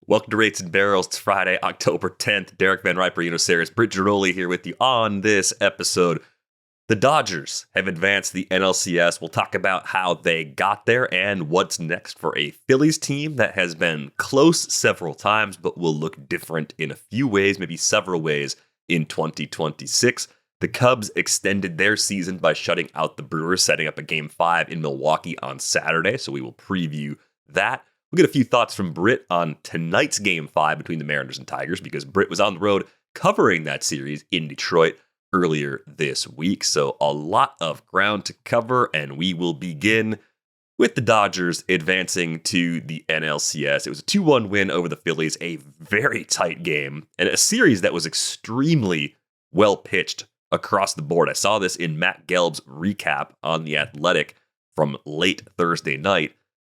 Welcome to Rates and Barrels. It's Friday, October 10th. Derek Van Riper, Series, Britt Giroli here with you on this episode. The Dodgers have advanced the NLCS. We'll talk about how they got there and what's next for a Phillies team that has been close several times, but will look different in a few ways, maybe several ways, in 2026. The Cubs extended their season by shutting out the Brewers, setting up a Game 5 in Milwaukee on Saturday, so we will preview that. We'll get a few thoughts from Britt on tonight's Game 5 between the Mariners and Tigers, because Britt was on the road covering that series in Detroit earlier this week. So a lot of ground to cover, and we will begin with the Dodgers advancing to the NLCS. It was a 2-1 win over the Phillies, a very tight game, and a series that was extremely well pitched across the board. I saw this in Matt Gelb's recap on The Athletic from late Thursday night.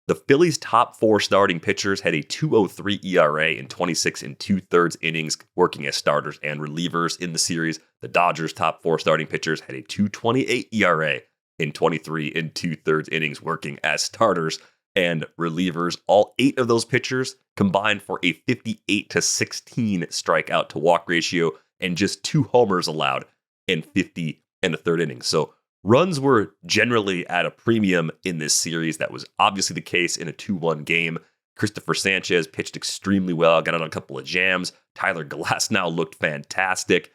The Phillies' top four starting pitchers had a 2.03 ERA in 26 and 2/3 innings working as starters and relievers in the series. The Dodgers' top four starting pitchers had a 2.28 ERA in 23 and 2/3 innings working as starters and relievers. All 8 of those pitchers combined for a 58-16 strikeout to walk ratio and just 2 homers allowed in 50 and a third innings. So runs were generally at a premium in this series. That was obviously the case in a 2-1 game. Christopher Sanchez pitched extremely well, got on a couple of jams. Tyler Glasnow looked fantastic.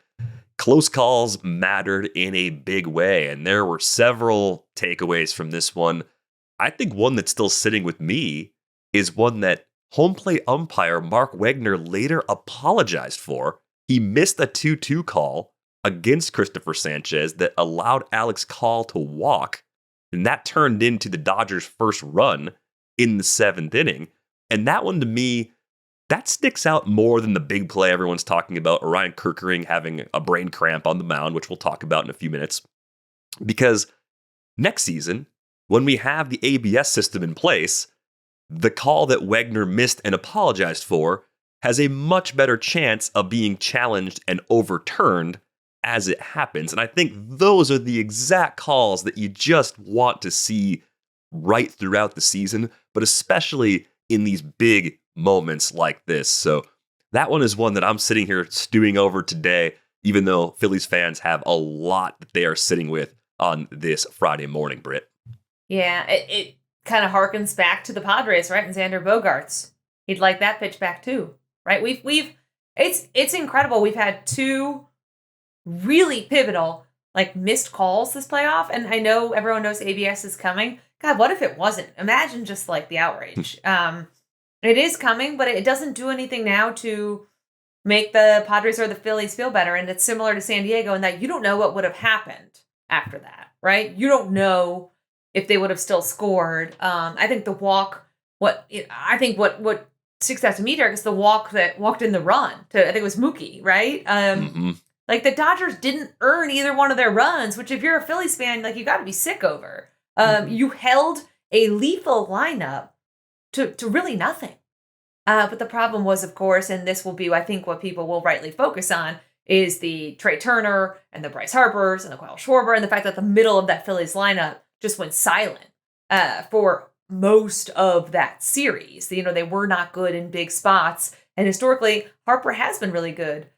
Close calls mattered in a big way, and there were several takeaways from this one. I think one that's still sitting with me is one that home plate umpire Mark Wegner later apologized for. He missed a 2-2 call against Christopher Sanchez that allowed Alex Call to walk, and that turned into the Dodgers' first run in the 7th inning. And that one, to me, that sticks out more than the big play everyone's talking about, Orion Kerkering having a brain cramp on the mound, which we'll talk about in a few minutes. Because next season, when we have the ABS system in place, the call that Wegner missed and apologized for has a much better chance of being challenged and overturned as it happens. And I think those are the exact calls that you just want to see right throughout the season, but especially in these big moments like this. So that one is one that I'm sitting here stewing over today, even though Phillies fans have a lot that they are sitting with on this Friday morning, Britt. Yeah, it kind of harkens back to the Padres, right? And Xander Bogaerts. He'd like that pitch back too, right? It's incredible. We've had 2 really pivotal, missed calls this playoff. And I know everyone knows ABS is coming. God, what if it wasn't? Imagine just the outrage. It is coming, but it doesn't do anything now to make the Padres or the Phillies feel better. And it's similar to San Diego in that you don't know what would have happened after that, right? You don't know if they would have still scored. I think the walk, what sticks out to me, Derek, is the walk that walked in the run to, I think it was Mookie, right? The Dodgers didn't earn either one of their runs, which if you're a Phillies fan, you got to be sick over. You held a lethal lineup to really nothing. But the problem was, of course, and this will be, I think, what people will rightly focus on, is the Trey Turner and the Bryce Harpers and the Kyle Schwarber, and the fact that the middle of that Phillies lineup just went silent for most of that series. They were not good in big spots. And historically, Harper has been really good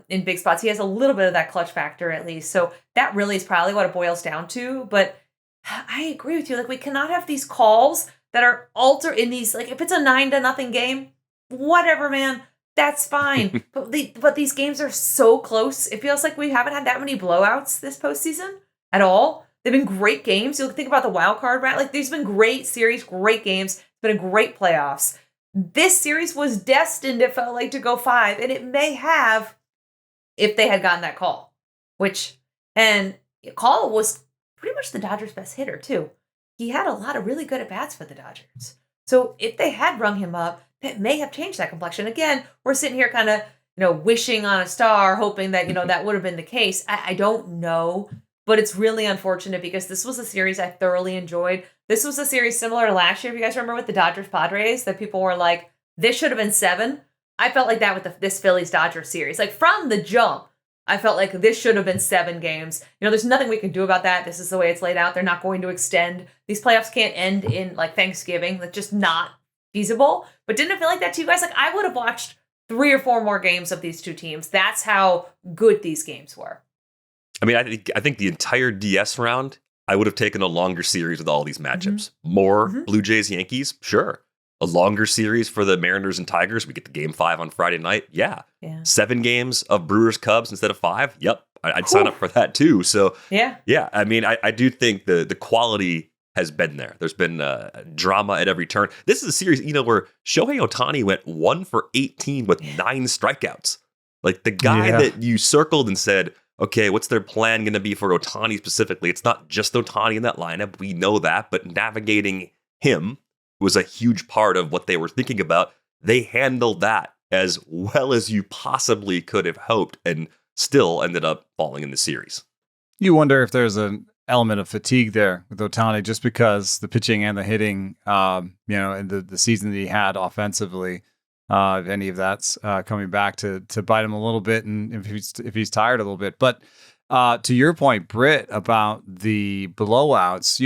in big spots. He has a little bit of that clutch factor, at least. So that really is probably what it boils down to. But I agree with you. We cannot have these calls that are in these, if it's a 9-0 game, whatever, man, that's fine. but these games are so close. It feels like we haven't had that many blowouts this postseason at all. They've been great games. You think about the wild card, right? These have been great series, great games. It's been a great playoffs. This series was destined, it felt like, to go 5, and it may have if they had gotten that call. And Call was pretty much the Dodgers' best hitter, too. He had a lot of really good at-bats for the Dodgers. So if they had rung him up, that may have changed that complexion. Again, we're sitting here kind of, wishing on a star, hoping that, that would have been the case. I don't know, but it's really unfortunate because this was a series I thoroughly enjoyed. This was a series similar to last year, if you guys remember, with the Dodgers-Padres, that people were like, this should have been 7. I felt like that with this Phillies-Dodgers series. From the jump, I felt like this should have been 7 games. There's nothing we can do about that. This is the way it's laid out. They're not going to extend. These playoffs can't end in Thanksgiving. That's just not feasible. But didn't it feel like that to you guys? Like, I would have watched 3 or 4 more games of these two teams. That's how good these games were. I mean, I think the entire DS round, I would have taken a longer series with all these matchups. More Blue Jays, Yankees, sure. A longer series for the Mariners and Tigers. We get the game 5 on Friday night. Yeah. 7 games of Brewers-Cubs instead of 5. Yep. I'd sign up for that too. So yeah. I mean, I do think the quality has been there. There's been drama at every turn. This is a series, where Shohei Ohtani went 1 for 18 with 9 strikeouts. Like the guy that you circled and said, okay, what's their plan going to be for Ohtani specifically? It's not just Ohtani in that lineup. We know that, but navigating him was a huge part of what they were thinking about. They handled that as well as you possibly could have hoped and still ended up falling in the series. You wonder if there's an element of fatigue there with Ohtani just because the pitching and the hitting, and the season that he had offensively, if any of that's coming back to bite him a little bit, and if he's tired a little bit. But to your point, Britt, about the blowouts,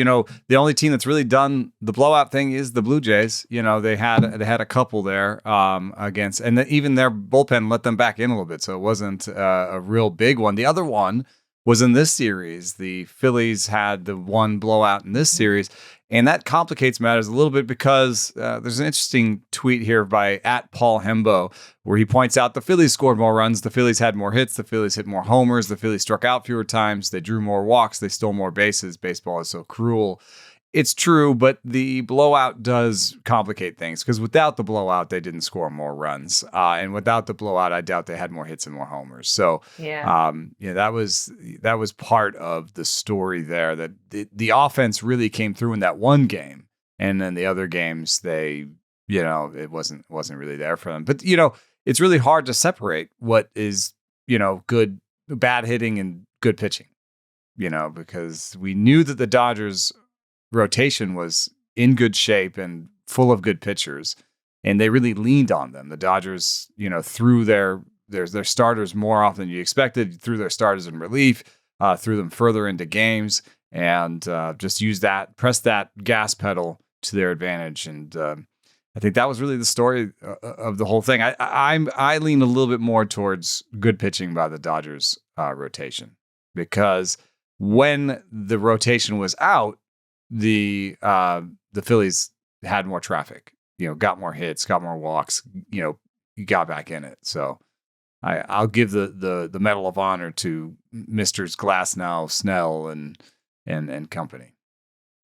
the only team that's really done the blowout thing is the Blue Jays. They had a couple there against, and even their bullpen let them back in a little bit, so it wasn't a real big one. The other one was in this series. The Phillies had the one blowout in this series, and that complicates matters a little bit because there's an interesting tweet here by @PaulHembo where he points out the Phillies scored more runs, the Phillies had more hits, the Phillies hit more homers, the Phillies struck out fewer times, they drew more walks, they stole more bases. Baseball is so cruel. It's true, but the blowout does complicate things because without the blowout, they didn't score more runs. And without the blowout, I doubt they had more hits and more homers. So, that was part of the story there, that the offense really came through in that one game. And then the other games, it wasn't really there for them. But, it's really hard to separate what is, bad hitting and good pitching, because we knew that the Dodgers rotation was in good shape and full of good pitchers, and they really leaned on them. The Dodgers, threw their starters more often than you expected, threw their starters in relief, threw them further into games, and just press that gas pedal to their advantage. And I think that was really the story of the whole thing. I lean a little bit more towards good pitching by the Dodgers rotation, because when the rotation was out, the Phillies had more traffic, got more hits, got more walks, you got back in it. So I'll give the Medal of Honor to Misters Glasnow, Snell, and company.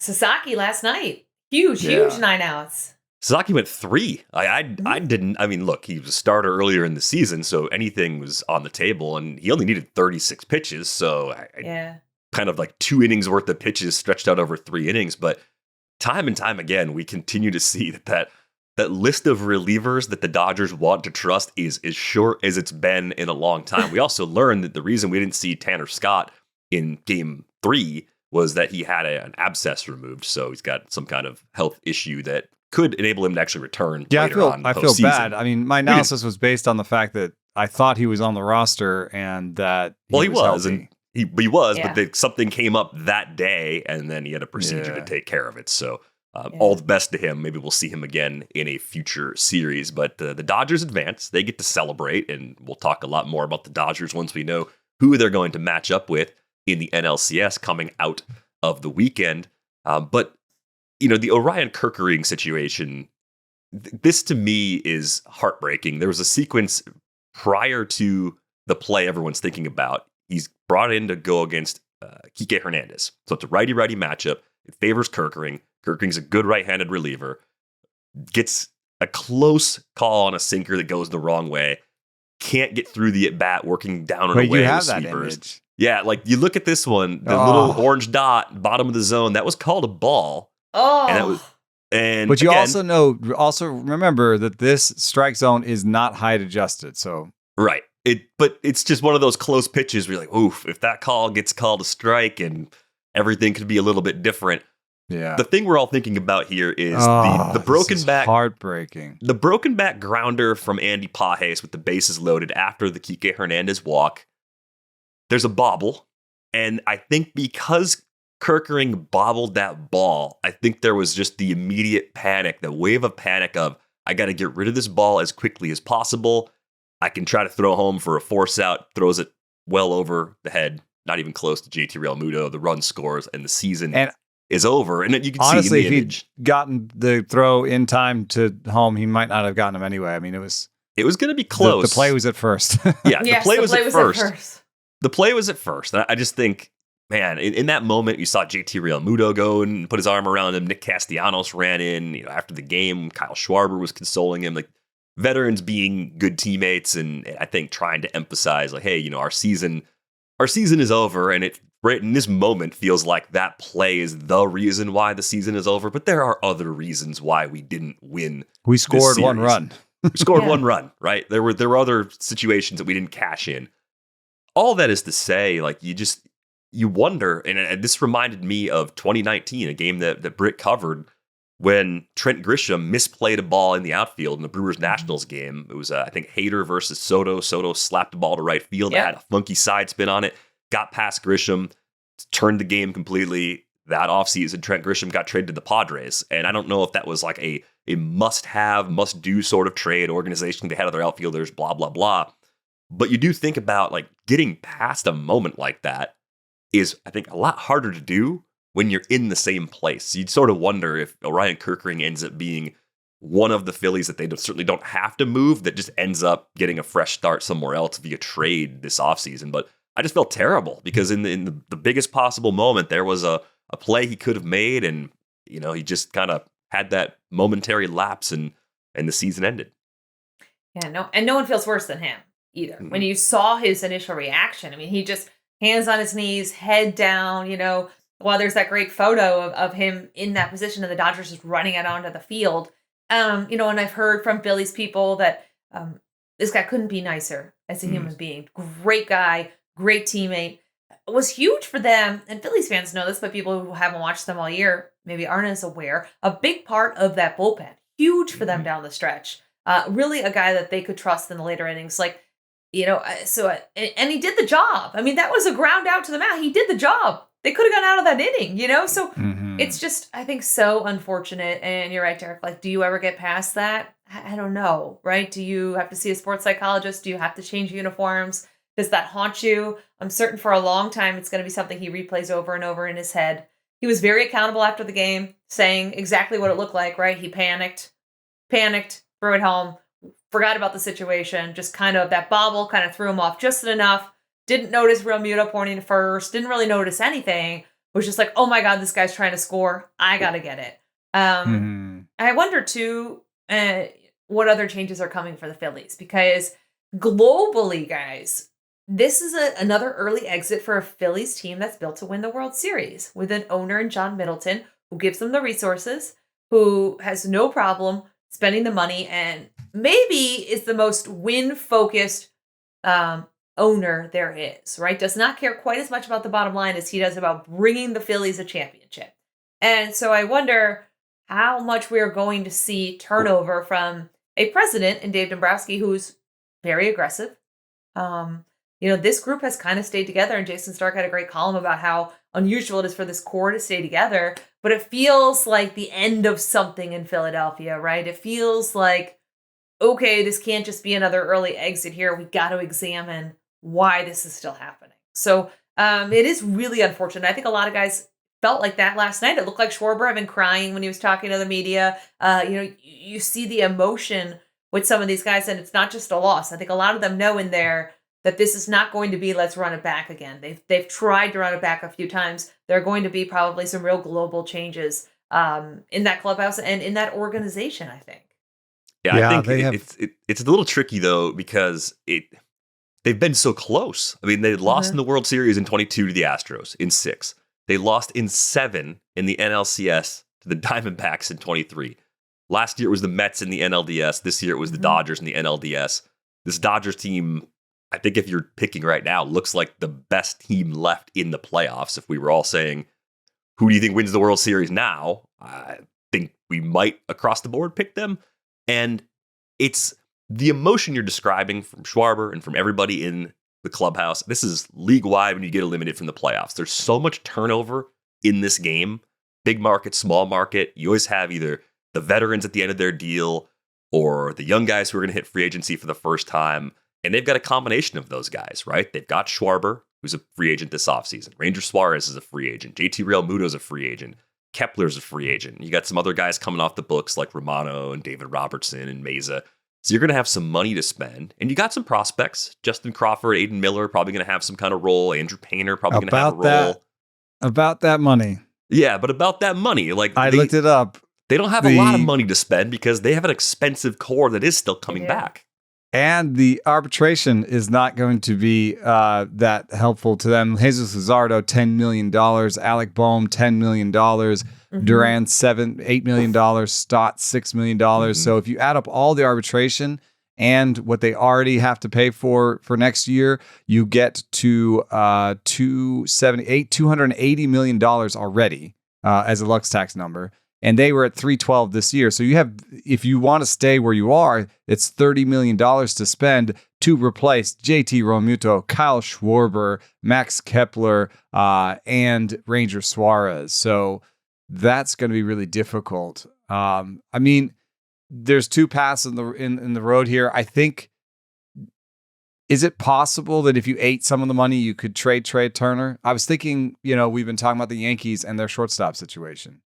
Sasaki last night, huge 9 outs. Sasaki went 3. I didn't. I mean, look, he was a starter earlier in the season, so anything was on the table, and he only needed 36 pitches. So kind of like 2 innings worth of pitches stretched out over 3 innings. But time and time again, we continue to see that list of relievers that the Dodgers want to trust is as short as it's been in a long time. We also learned that the reason we didn't see Tanner Scott in game 3 was that he had an abscess removed. So he's got some kind of health issue that could enable him to actually return later on. I feel bad. I mean, my analysis was based on the fact that I thought he was on the roster and that he was healthy. He was, but something came up that day, and then he had a procedure to take care of it. So all the best to him. Maybe we'll see him again in a future series. But the Dodgers advance. They get to celebrate, and we'll talk a lot more about the Dodgers once we know who they're going to match up with in the NLCS coming out of the weekend. But, the Orion Kerkering situation, this to me is heartbreaking. There was a sequence prior to the play everyone's thinking about. He's brought in to go against Kike Hernandez. So it's a righty-righty matchup. It favors Kerkering. Kerkering's a good right-handed reliever. Gets a close call on a sinker that goes the wrong way. Can't get through the at-bat, working down and away. You have with that sweepers. image. Yeah, like you look at this one, the little orange dot, bottom of the zone, that was called a ball. Oh. But you also remember that this strike zone is not height adjusted. So right. But it's just one of those close pitches where you're like, oof, if that call gets called a strike and everything could be a little bit different. Yeah. The thing we're all thinking about here is the broken back. Heartbreaking. The broken back grounder from Andy Pages with the bases loaded after the Kike Hernandez walk. There's a bobble. And I think because Kerkering bobbled that ball, I think there was just the immediate panic, the wave of panic of, I got to get rid of this ball as quickly as possible. I can try to throw home for a force out, throws it well over the head, not even close to JT Realmuto. The run scores and the season is over. And you can honestly, see in the if image. he'd gotten the throw in time to home, he might not have gotten him anyway. I mean, it was going to be close. The play was at first. Yeah, the play was at first. first. The play was at first. And I just think, man, in that moment, you saw JT Realmuto go and put his arm around him. Nick Castellanos ran in. After the game, Kyle Schwarber was consoling him. Like, veterans being good teammates, and I think trying to emphasize, like, hey, our season is over, and it right in this moment feels like that play is the reason why the season is over. But there are other reasons why we didn't win. We scored one run. We scored one run, right? There were other situations that we didn't cash in. All that is to say, like, you wonder, and this reminded me of 2019, a game that Britt covered, when Trent Grisham misplayed a ball in the outfield in the Brewers-Nationals game. It was, I think, Hader versus Soto. Soto slapped the ball to right field. It had a funky side spin on it, got past Grisham, turned the game completely. That offseason, Trent Grisham got traded to the Padres. And I don't know if that was like a must-have, must-do sort of trade, organization they had other outfielders, blah, blah, blah. But you do think about, like, getting past a moment like that is, I think, a lot harder to do when you're in the same place. You'd sort of wonder if Orion Kerkering ends up being one of the Phillies that they certainly don't have to move, that just ends up getting a fresh start somewhere else via trade this offseason. But I just felt terrible because in the biggest possible moment, there was a play he could have made, and he just kind of had that momentary lapse, and the season ended. Yeah, no one feels worse than him either. Mm-hmm. When you saw his initial reaction, I mean, he just hands on his knees, head down, while there's that great photo of him in that position and the Dodgers just running out onto the field. And I've heard from Phillies people that this guy couldn't be nicer as a human being. Great guy, great teammate. It was huge for them, and Phillies fans know this, but people who haven't watched them all year maybe aren't as aware. A big part of that bullpen, huge for them down the stretch. Really a guy that they could trust in the later innings. Like, and he did the job. I mean, that was a ground out to the mound. He did the job. They could have gone out of that inning, So it's just, I think, so unfortunate. And you're right, Derek. Like, do you ever get past that? I don't know, right? Do you have to see a sports psychologist? Do you have to change uniforms? Does that haunt you? I'm certain for a long time it's going to be something he replays over and over in his head. He was very accountable after the game, saying exactly what it looked like, right? He panicked, threw it home, forgot about the situation, just kind of that bobble kind of threw him off just enough. Didn't notice Realmuto pointing to first, didn't really notice anything. Was just like, oh my God, this guy's trying to score. I got to get it. I wonder too, what other changes are coming for the Phillies, because globally, guys, this is another early exit for a Phillies team that's built to win the World Series, with an owner in John Middleton who gives them the resources, who has no problem spending the money, and maybe is the most win-focused owner there is, right? Does not care quite as much about the bottom line as he does about bringing the Phillies a championship. And so I wonder how much we're going to see turnover from a president in Dave Dombrowski, who's very aggressive. This group has kind of stayed together, and Jason Stark had a great column about how unusual it is for this core to stay together, but it feels like the end of something in Philadelphia, right? It feels like, okay, this can't just be another early exit here. We got to examine why this is still happening. So it is really unfortunate. I think a lot of guys felt like that last night. It looked like Schwarber had been crying when he was talking to the media. You see the emotion with some of these guys, and it's not just a loss. I think a lot of them know in there that this is not going to be, let's run it back again. They've tried to run it back a few times. There are going to be probably some real global changes in that clubhouse and in that organization, I think. Yeah, I think it's a little tricky, though, because they've been so close. I mean, they lost in the World Series in 22 to the Astros in 6. They lost in 7 in the NLCS to the Diamondbacks in 23. Last year it was the Mets in the NLDS. This year it was the Dodgers in the NLDS. This Dodgers team, I think if you're picking right now, looks like the best team left in the playoffs. If we were all saying, who do you think wins the World Series now? I think we might across the board pick them. And it's the emotion you're describing from Schwarber and from everybody in the clubhouse. This is league-wide when you get eliminated from the playoffs. There's so much turnover in this game. Big market, small market. You always have either the veterans at the end of their deal or the young guys who are going to hit free agency for the first time. And they've got a combination of those guys, right? They've got Schwarber, who's a free agent this offseason. Ranger Suarez is a free agent. JT Realmuto's a free agent. Kepler's a free agent. You got some other guys coming off the books like Romano and David Robertson and Meza. So you're going to have some money to spend. And you got some prospects. Justin Crawford, Aiden Miller, probably going to have some kind of role. Andrew Painter, probably going to have a role. About that money. Yeah, but about that money. Like I looked it up. They don't have a lot of money to spend because they have an expensive core that is still coming back. And the arbitration is not going to be that helpful to them. Jesus Luzardo, $10 million. Alec Boehm, $10 million. Duran, $8 million. Stott, $6 million. So if you add up all the arbitration and what they already have to pay for next year, you get to $280 million already as a Lux tax number. And they were at 312 this year. So you have, if you want to stay where you are, it's $30 million to spend to replace JT Realmuto, Kyle Schwarber, Max Kepler, and Ranger Suarez. So that's going to be really difficult. I mean, there's two paths in the road here. I think, is it possible that if you ate some of the money, you could trade Turner? I was thinking, we've been talking about the Yankees and their shortstop situation.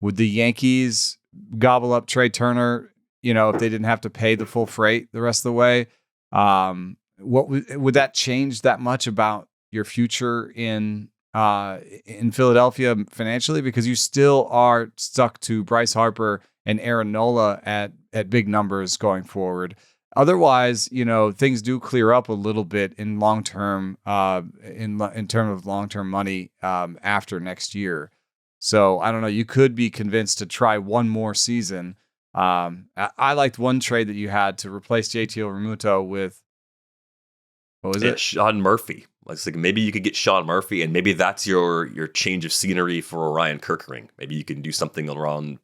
Would the Yankees gobble up Trey Turner, if they didn't have to pay the full freight the rest of the way? What would that change that much about your future in Philadelphia financially? Because you still are stuck to Bryce Harper and Aaron Nola at big numbers going forward. Otherwise, things do clear up a little bit in long term, in terms of long term money after next year. So I don't know. You could be convinced to try one more season. I liked one trade that you had to replace JT Realmuto with. What was it? Sean Murphy. I was thinking maybe you could get Sean Murphy, and maybe that's your change of scenery for Orion Kerkering. Maybe you can do something around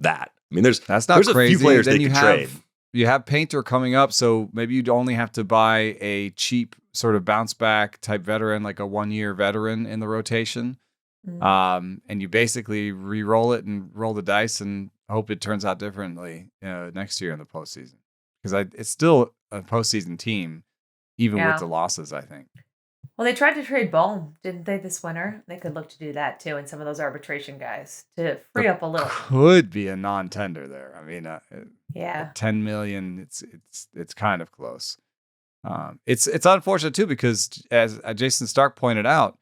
that. I mean, there's crazy. A few players they can trade. You have Painter coming up, so maybe you'd only have to buy a cheap sort of bounce back type veteran, like a 1-year veteran in the rotation. And you basically re-roll it and roll the dice and hope it turns out differently next year in the postseason. Because it's still a postseason team, even with the losses, I think. Well, they tried to trade Bohm, didn't they, this winter? They could look to do that, too, and some of those arbitration guys to free up a little. Could be a non-tender there. I mean, $10 million, it's kind of close. It's unfortunate, too, because as Jason Stark pointed out,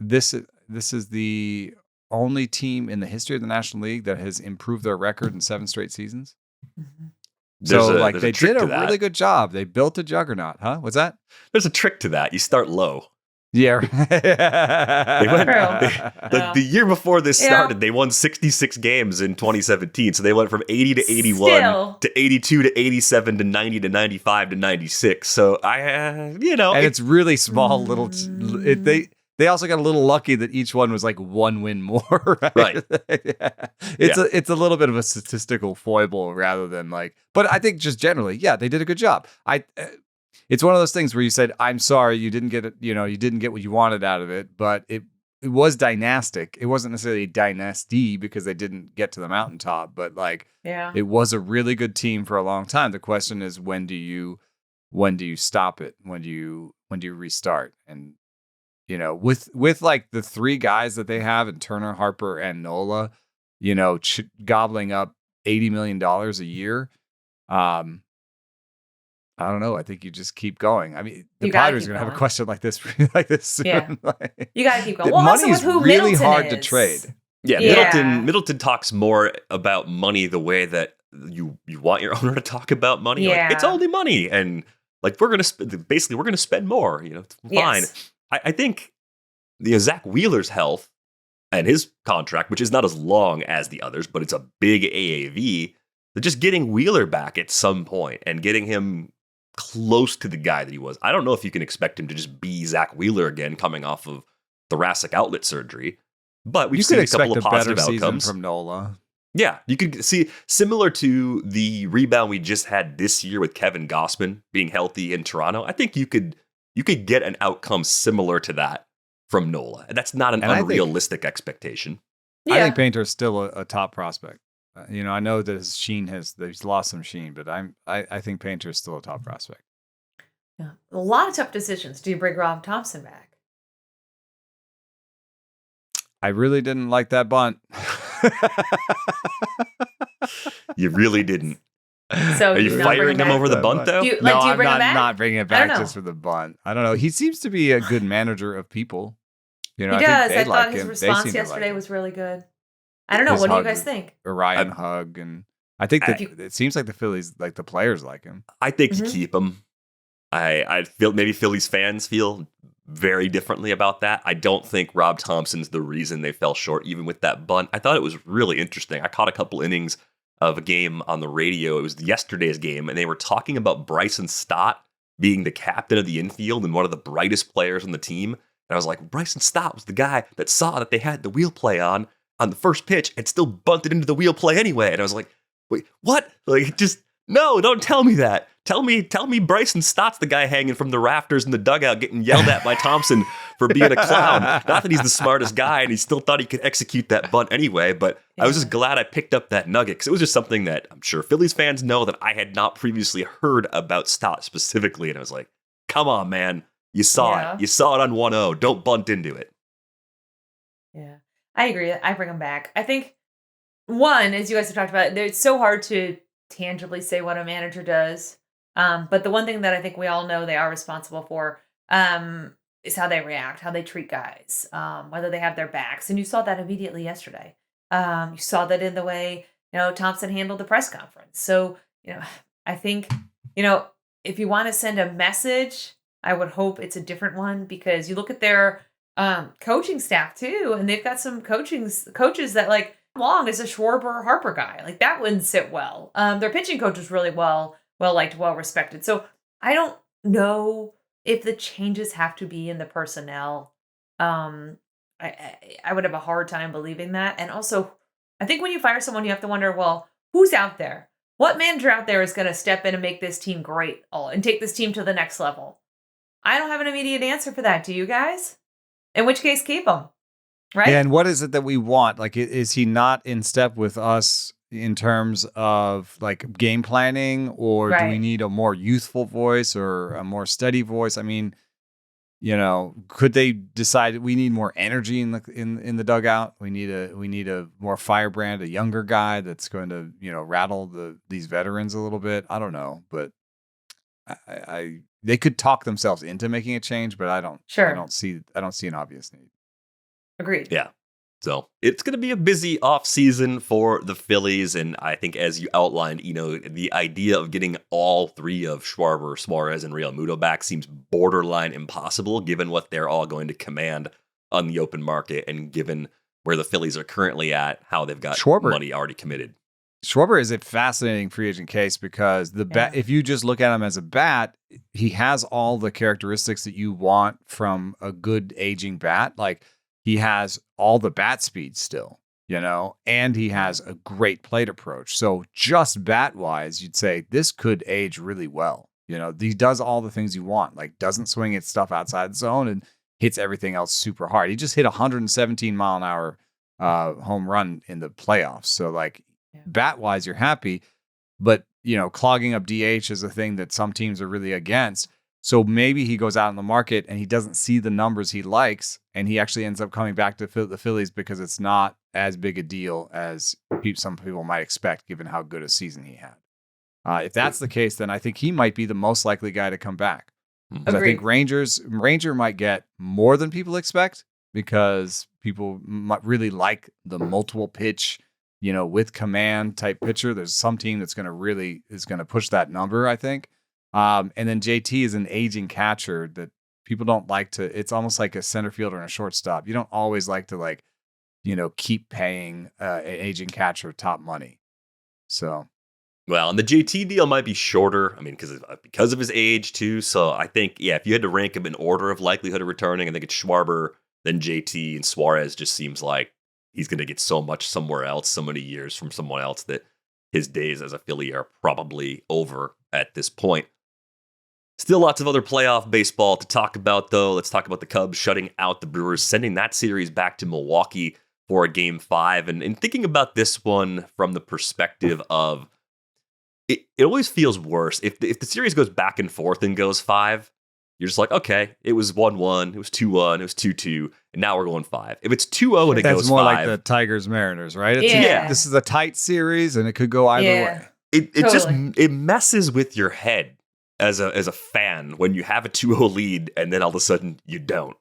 this is the only team in the history of the National League that has improved their record in 7 straight seasons. So they did a really good job. They built a juggernaut, huh? What's that? There's a trick to that. You start low. Yeah. The year before this started, they won 66 games in 2017. So they went from 80 to 81 to 82 to 87 to 90 to 95 to 96. So And it's really small little. They also got a little lucky that each one was like 1 win more, right? It's a little bit of a statistical foible rather than but I think just generally, they did a good job. It's one of those things where you said, "I'm sorry, you didn't get it. You didn't get what you wanted out of it," but it was dynastic. It wasn't necessarily a dynasty because they didn't get to the mountaintop, but it was a really good team for a long time. The question is, when do you stop it? When do you restart? And with the 3 guys that they have in Turner, Harper, and Nola, gobbling up $80 million a year. I don't know. I think you just keep going. I mean, the Padres are going to have a question like this soon. Yeah. You got to keep going. Well, money is really Middleton hard to trade. Yeah, Middleton talks more about money the way that you want your owner to talk about money. Yeah. It's only money, and we're going to spend more. It's fine. Yes. I think Zach Wheeler's health and his contract, which is not as long as the others, but it's a big AAV. That just getting Wheeler back at some point and getting him close to the guy that he was. I don't know if you can expect him to just be Zach Wheeler again, coming off of thoracic outlet surgery. But we've seen a couple of positive outcomes from Nola. Yeah, you could see similar to the rebound we just had this year with Kevin Gossman being healthy in Toronto. I think you could get an outcome similar to that from Nola. And that's not an unrealistic expectation. I think Painter is still a top prospect. I know that his sheen he's lost some sheen, but I think Painter is still a top prospect. Yeah. A lot of tough decisions. Do you bring Rob Thompson back? I really didn't like that bunt. You really didn't. So are you firing him over the bunt, though? Do you No, bring I'm him back? not bringing it back just for the bunt. I don't know. He seems to be a good manager of people. He does. I thought his him. response yesterday was really good. I don't know. What do you guys think? Orion hug, and I think that it seems like the Phillies, like the players, like him. I think you keep him. I feel maybe Phillies fans feel very differently about that. I don't think Rob Thompson's the reason they fell short, even with that bunt. I thought it was really interesting. I caught a couple innings of a game on the radio. It was yesterday's game, and they were talking about Bryson Stott being the captain of the infield and one of the brightest players on the team. And I was like, Bryson Stott was the guy that saw that they had the wheel play on the first pitch and still bunted into the wheel play anyway. And I was like, wait, what? Like, just, no, don't tell me that. Tell me Bryson Stott's the guy hanging from the rafters in the dugout getting yelled at by Thompson for being a clown. Not that he's the smartest guy and he still thought he could execute that bunt anyway, but I was just glad I picked up that nugget because it was just something that I'm sure Phillies fans know that I had not previously heard about Stott specifically. And I was like, come on, man. You saw it. You saw it on 1-0. Don't bunt into it. Yeah, I agree. I bring him back. I think, one, as you guys have talked about, it's so hard to tangibly say what a manager does. But the one thing that I think we all know they are responsible for is how they react, how they treat guys, whether they have their backs. And you saw that immediately yesterday. You saw that in the way, Thompson handled the press conference. So, I think, if you want to send a message, I would hope it's a different one because you look at their coaching staff too, and they've got some coaches that like Long is a Schwarber Harper guy. Like that wouldn't sit well. Their pitching coach is really well liked, well respected. So I don't know if the changes have to be in the personnel. I would have a hard time believing that. And also, I think when you fire someone, you have to wonder, well, who's out there? What manager out there is going to step in and make this team great and take this team to the next level? I don't have an immediate answer for that. Do you guys? In which case, keep him. Right? And what is it that we want? Like, is he not in step with us in terms of like game planning, or do we need a more youthful voice or a more steady voice? I mean, could they decide we need more energy in the dugout? We need a more firebrand, a younger guy that's going to rattle these veterans a little bit. I don't know, but they could talk themselves into making a change, but I don't see an obvious need. Agreed. Yeah. So it's going to be a busy off season for the Phillies. And I think as you outlined, the idea of getting all three of Schwarber, Suarez, and Real Muto back seems borderline impossible given what they're all going to command on the open market and given where the Phillies are currently at, how they've got money already committed. Schwarber is a fascinating free agent case because bat, if you just look at him as a bat, he has all the characteristics that you want from a good aging bat. Like he has all the bat speed still, and he has a great plate approach. So just bat wise, you'd say this could age really well. He does all the things you want, like doesn't swing at stuff outside the zone and hits everything else super hard. He just hit 117 mile an hour home run in the playoffs. So like, bat wise, you're happy, but clogging up DH is a thing that some teams are really against. So maybe he goes out in the market and he doesn't see the numbers he likes, and he actually ends up coming back to the Phillies because it's not as big a deal as some people might expect, given how good a season he had. If that's the case, then I think he might be the most likely guy to come back. Because I think Ranger might get more than people expect because people might really like the multiple pitch, with command type pitcher. There's some team that's going to push that number, I think. And then JT is an aging catcher that people don't like to. It's almost like a center fielder and a shortstop. You don't always like to keep paying an aging catcher top money. So, well, and the JT deal might be shorter. I mean, because of his age too. So I think if you had to rank him in order of likelihood of returning, I think it's Schwarber, then JT, and Suarez. Just seems like he's going to get so much somewhere else, so many years from someone else that his days as a Philly are probably over at this point. Still lots of other playoff baseball to talk about, though. Let's talk about the Cubs shutting out the Brewers, sending that series back to Milwaukee for a game 5. And thinking about this one from the perspective of it always feels worse. If the series goes back and forth and goes 5, you're just like, okay, it was 1-1, it was 2-1, it was 2-2, and now we're going 5. If it's 2-0 and it goes 5. That's more like the Tigers-Mariners, right? Yeah. This is a tight series, and it could go either way. It just it messes with your head as a fan when you have a 2-0 lead and then all of a sudden you don't,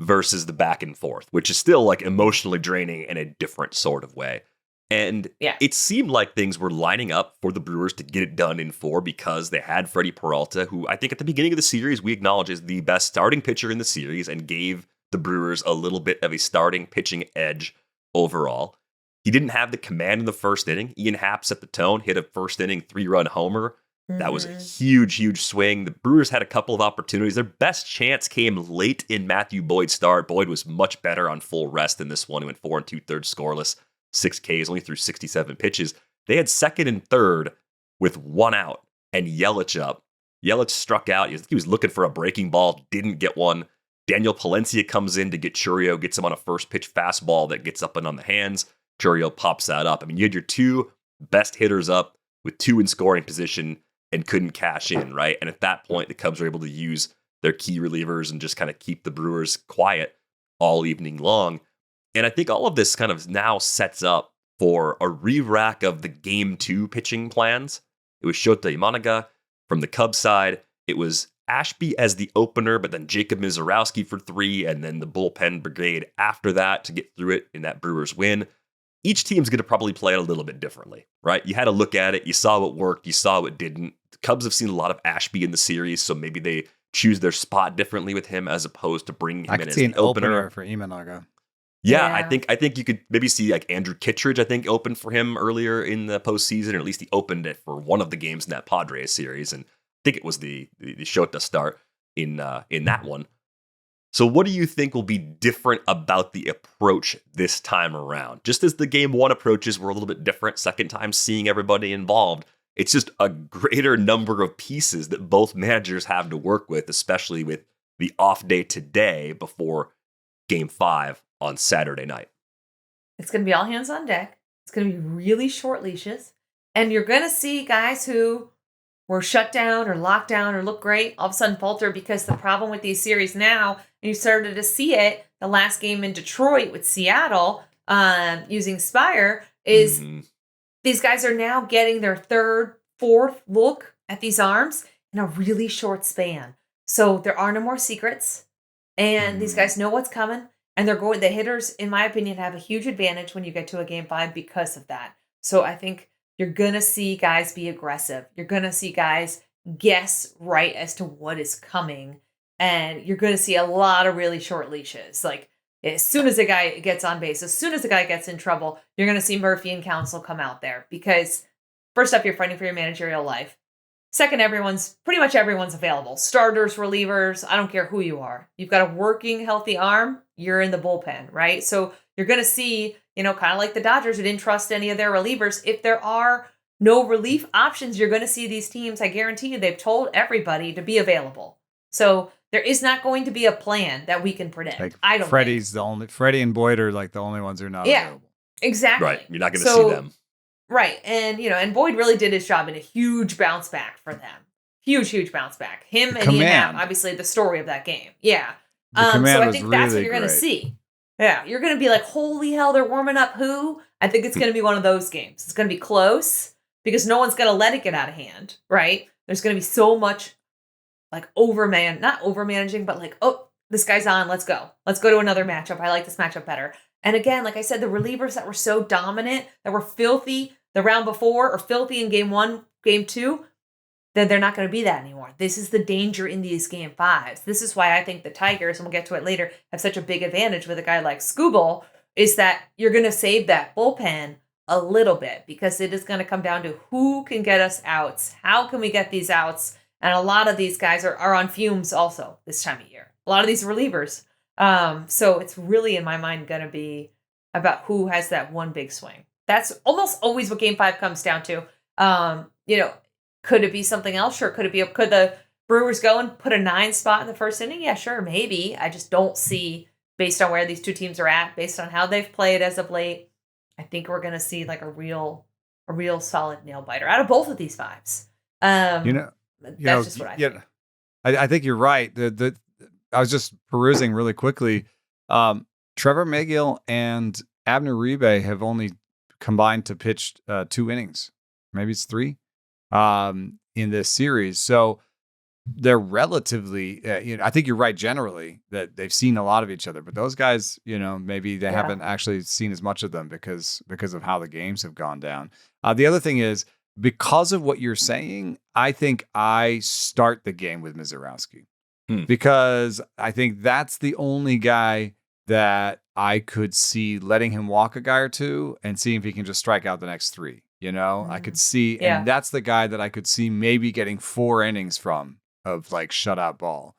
versus the back and forth, which is still like emotionally draining in a different sort of way. And it seemed like things were lining up for the Brewers to get it done in 4 because they had Freddie Peralta, who I think at the beginning of the series we acknowledge is the best starting pitcher in the series and gave the Brewers a little bit of a starting pitching edge overall. He didn't have the command in the first inning. Ian Happ set the tone, hit a first inning 3-run homer. That was a huge, huge swing. The Brewers had a couple of opportunities. Their best chance came late in Matthew Boyd's start. Boyd was much better on full rest in this one. He went 4 2/3 scoreless. 6 Ks, only threw 67 pitches. They had second and third with 1 out and Yelich up. Yelich struck out. He was looking for a breaking ball, didn't get one. Daniel Palencia comes in to get Chourio, gets him on a first pitch fastball that gets up and on the hands. Chourio pops that up. I mean, you had your 2 best hitters up with 2 in scoring position and couldn't cash in, right? And at that point, the Cubs were able to use their key relievers and just kind of keep the Brewers quiet all evening long. And I think all of this kind of now sets up for a re-rack of the Game 2 pitching plans. It was Shota Imanaga from the Cubs side. It was Ashby as the opener, but then Jacob Mizorowski for 3, and then the bullpen brigade after that to get through it in that Brewers win. Each team's going to probably play it a little bit differently, right? You had to look at it. You saw what worked. You saw what didn't. The Cubs have seen a lot of Ashby in the series, so maybe they choose their spot differently with him as opposed to bringing him in as an opener for Imanaga. Yeah, I think you could maybe see like Andrew Kittredge, I think, open for him earlier in the postseason, or at least he opened it for one of the games in that Padres series, and I think it was the Shota start in that one. So what do you think will be different about the approach this time around? Just as the game 1 approaches were a little bit different, second time seeing everybody involved, it's just a greater number of pieces that both managers have to work with, especially with the off day today before game 5 on Saturday night. It's going to be all hands on deck. It's going to be really short leashes. And you're going to see guys who were shut down or locked down or look great all of a sudden falter, because the problem with these series now, and you started to see it the last game in Detroit with Seattle using Spire, is these guys are now getting their 3rd, 4th look at these arms in a really short span. So there are no more secrets, and these guys know what's coming. And the hitters, in my opinion, have a huge advantage when you get to a game 5 because of that. So I think you're going to see guys be aggressive. You're going to see guys guess right as to what is coming. And you're going to see a lot of really short leashes. Like, as soon as a guy gets on base, as soon as a guy gets in trouble, you're going to see Murphy and Counsell come out there. Because first up, you're fighting for your managerial life. Second, pretty much everyone's available. Starters, relievers, I don't care who you are. You've got a working, healthy arm, you're in the bullpen, right? So you're going to see, kind of like the Dodgers who didn't trust any of their relievers. If there are no relief options, you're going to see these teams, I guarantee you, they've told everybody to be available. So there is not going to be a plan that we can predict. Like I don't think. Freddie and Boyd are like the only ones who are not available. Exactly. Right. You're not going to see them. Right. And, and Boyd really did his job in a huge bounce back for them. Huge bounce back. Him and Ian Happ, obviously the story of that game. Yeah. So I think that's what you're going to see. Yeah. You're going to be like, holy hell, they're warming up who? I think it's going to be one of those games. It's going to be close because no one's going to let it get out of hand, right? There's going to be so much like not over-managing, but like, oh, this guy's on, let's go. Let's go to another matchup. I like this matchup better. And again, like I said, the relievers that were so dominant, that were filthy the round before or filthy in game 1, game 2, then they're not going to be that anymore. This is the danger in these game 5s. This is why I think the Tigers, and we'll get to it later, have such a big advantage with a guy like Skubal, is that you're going to save that bullpen a little bit because it is going to come down to who can get us outs. How can we get these outs? And a lot of these guys are on fumes also this time of year. A lot of these relievers. So it's really, in my mind, going to be about who has that one big swing. That's almost always what game 5 comes down to. Could it be something else? Sure. Could the Brewers go and put a 9 spot in the first inning? Yeah, sure. Maybe. I just don't see based on where these two teams are at, based on how they've played as of late, I think we're going to see like a real solid nail biter out of both of these fives. That's just what I think. I think you're right. I was just perusing really quickly. Trevor Megill and Abner Uribe have only combined to pitch 2 innings. Maybe it's 3 in this series. So they're relatively, I think you're right generally that they've seen a lot of each other, but those guys, maybe they haven't actually seen as much of them because of how the games have gone down. The other thing is, because of what you're saying, I think I start the game with Mizorowski because I think that's the only guy that I could see letting him walk a guy or two and see if he can just strike out the next 3. I could see, and that's the guy that I could see maybe getting 4 innings from of like shutout ball.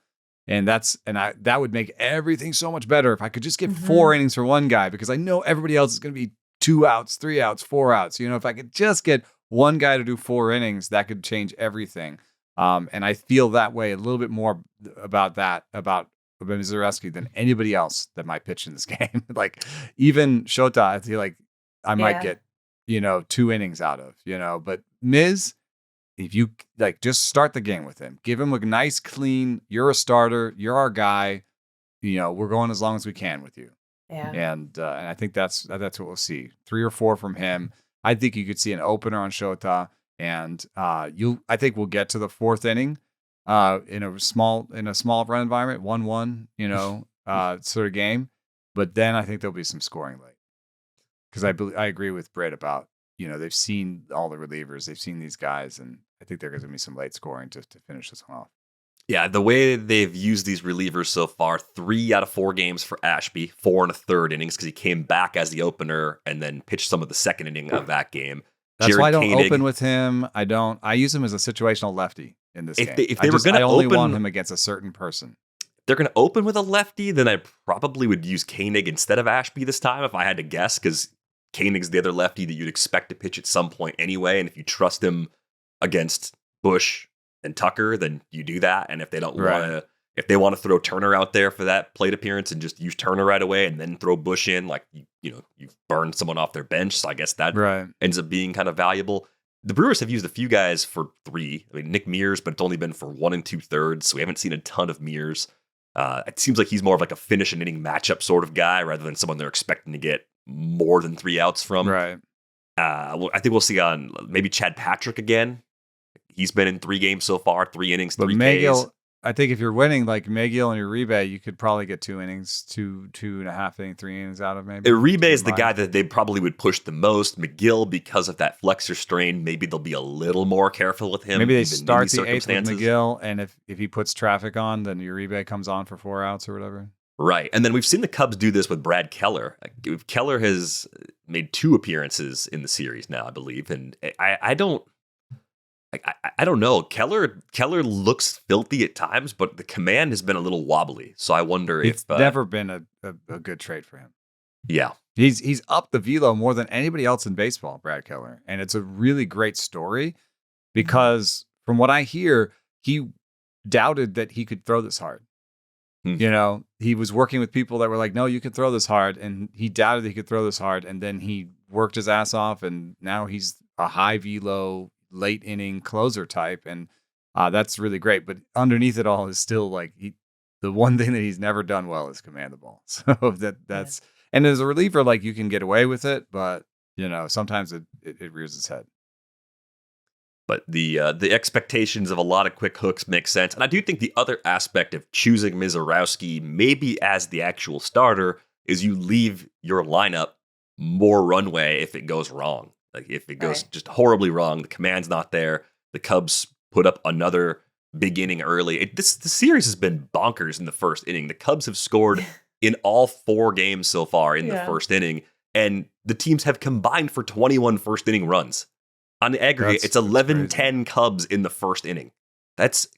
And that would make everything so much better if I could just get 4 innings for one guy, because I know everybody else is going to be 2 outs, 3 outs, 4 outs. If I could just get one guy to do 4 innings, that could change everything. And I feel that way a little bit more about Mizorowski than anybody else that might pitch in this game. Like even Shota, I feel like I might get, 2 innings out of, but Miz, if you like, just start the game with him, give him a nice, clean, you're a starter, you're our guy, we're going as long as we can with you. Yeah. And I think that's what we'll see. 3 or 4 from him. I think you could see an opener on Shota, and I think we'll get to the 4th inning in a small run environment, 1-1, sort of game. But then I think there'll be some scoring late, because I agree with Britt about they've seen all the relievers, they've seen these guys, and I think there's going to be some late scoring to finish this one off. Yeah, the way they've used these relievers so far, 3 out of 4 games for Ashby, 4 1/3 innings, because he came back as the opener and then pitched some of the second inning of that game. That's why I don't open with him. I use him as a situational lefty in this game. I only want him against a certain person. If they're going to open with a lefty, then I probably would use Koenig instead of Ashby this time, if I had to guess, because Koenig's the other lefty that you'd expect to pitch at some point anyway, and if you trust him against Bush and Tucker, then you do that. And if they don't if they want to throw Turner out there for that plate appearance and just use Turner right away and then throw Bush in, like you've burned someone off their bench, so I guess that ends up being kind of valuable. The Brewers have used a few guys for 3. I mean, Nick Mears, but it's only been for 1 2/3, so we haven't seen a ton of Mears. It seems like he's more of like a finish an inning matchup sort of guy rather than someone they're expecting to get more than 3 outs from. Right. I think we'll see on maybe Chad Patrick again. He's been in 3 games so far, 3 innings, 3 Ks. I think if you're winning like Megill and Uribe, you could probably get 2 innings, 2.5 innings, 3 innings out of maybe. Uribe is the guy that they probably would push the most. McGill, because of that flexor strain, maybe they'll be a little more careful with him. Maybe they start the 8th with McGill, and if he puts traffic on, then Uribe comes on for 4 outs or whatever. Right. And then we've seen the Cubs do this with Brad Keller. Keller has made 2 appearances in the series now, I believe. And I don't know. Keller looks filthy at times, but the command has been a little wobbly. So I wonder if it's never been a good trade for him. Yeah. He's upped the velo more than anybody else in baseball, Brad Keller. And it's a really great story because from what I hear, he doubted that he could throw this hard. He was working with people that were like, no, you can throw this hard. And he doubted he could throw this hard. And then he worked his ass off. And now he's a high velo, late inning closer type. And that's really great. But underneath it all is still like the one thing that he's never done well is command the ball. So that's, and as a reliever, like you can get away with it, but sometimes it rears its head. But the expectations of a lot of quick hooks make sense. And I do think the other aspect of choosing Mizorowski maybe as the actual starter is you leave your lineup more runway if it goes wrong. Like if it goes just horribly wrong, the command's not there. The Cubs put up another big inning early. The series has been bonkers in the first inning. The Cubs have scored in all 4 games so far in the first inning. And the teams have combined for 21 first inning runs. On the aggregate, it's 11-10 Cubs in the first inning. That's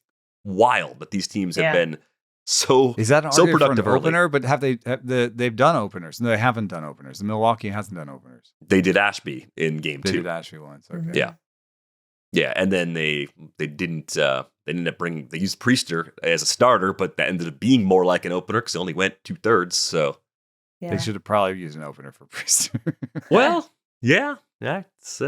wild that these teams have been so Is that an so productive for an opener? early. But they've done openers? No, they haven't done openers. The Milwaukee hasn't done openers. They did Ashby in game 2. They did Ashby once. Okay. Yeah. Yeah, and then they didn't they ended up they used Priester as a starter, but that ended up being more like an opener because it only went 2/3. So They should have probably used an opener for Priester. well, yeah, that's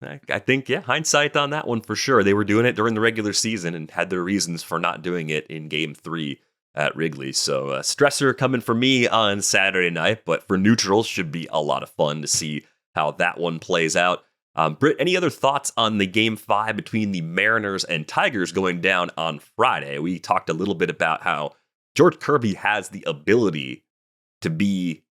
I think hindsight on that one for sure. They were doing it during the regular season and had their reasons for not doing it in Game 3 at Wrigley. So stressor coming for me on Saturday night, but for neutrals should be a lot of fun to see how that one plays out. Britt, any other thoughts on the Game 5 between the Mariners and Tigers going down on Friday? We talked a little bit about how George Kirby has the ability to be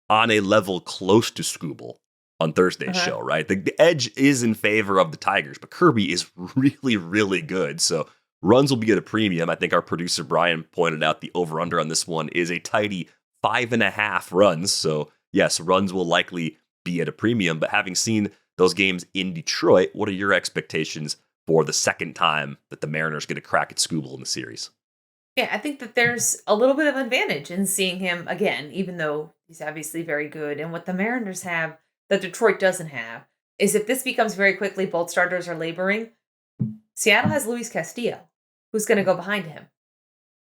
on a level close to Skubal on Thursday's show, right? The edge is in favor of the Tigers, but Kirby is really, really good. So runs will be at a premium. I think our producer Brian pointed out the over-under on this one is a tidy 5.5 runs. So yes, runs will likely be at a premium, but having seen those games in Detroit, what are your expectations for the second time that the Mariners get a crack at Skubal in the series? Yeah, I think that there's a little bit of advantage in seeing him again, even though he's obviously very good. And what the Mariners have that Detroit doesn't have is if this becomes very quickly both starters are laboring, Seattle has Luis Castillo, who's going to go behind him.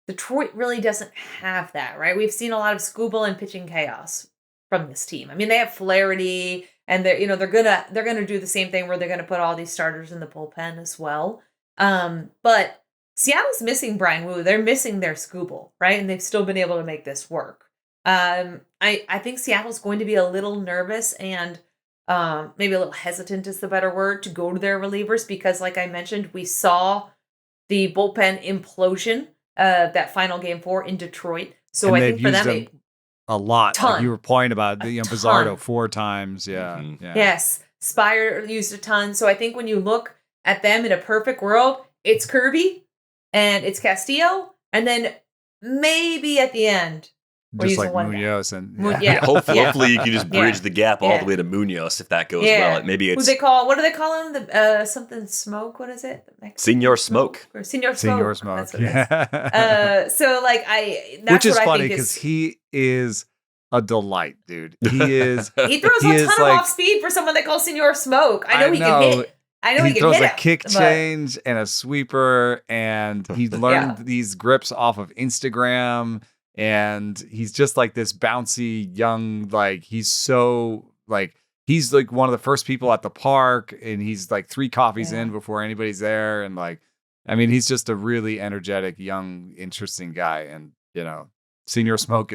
Detroit really doesn't have that, right? We've seen a lot of Skubal and pitching chaos from this team. I mean, they have Flaherty, and they're gonna do the same thing where they're gonna put all these starters in the bullpen as well. But Seattle's missing Brian Wu. They're missing their Skubal, right? And they've still been able to make this work. I think Seattle's going to be a little nervous and maybe a little hesitant is the better word to go to their relievers because, like I mentioned, we saw the bullpen implosion that final Game 4 in Detroit. So I think for them a lot. Like you were pointing about Bizzardo 4 times. Yeah. Mm-hmm. Yeah. Yes. Spire used a ton. So I think when you look at them in a perfect world, it's Kirby and it's Castillo. And then maybe at the end, just like Munoz and hopefully you can just bridge the gap all the way to Munoz if that goes well. Maybe it's what do they call him? The something smoke. What is it? Senor Smoke. Or Senor Smoke. That's what it is. So like which is funny because he is a delight, dude. He is. He throws a ton of off speed for someone that calls Senor Smoke. I know he can hit. I know he throws a kick change and a sweeper, and he learned these grips off of Instagram. And he's just like this bouncy young, like he's so like he's like one of the first people at the park, and he's like 3 coffees in before anybody's there, and like I mean he's just a really energetic, young, interesting guy. And Senor Smoke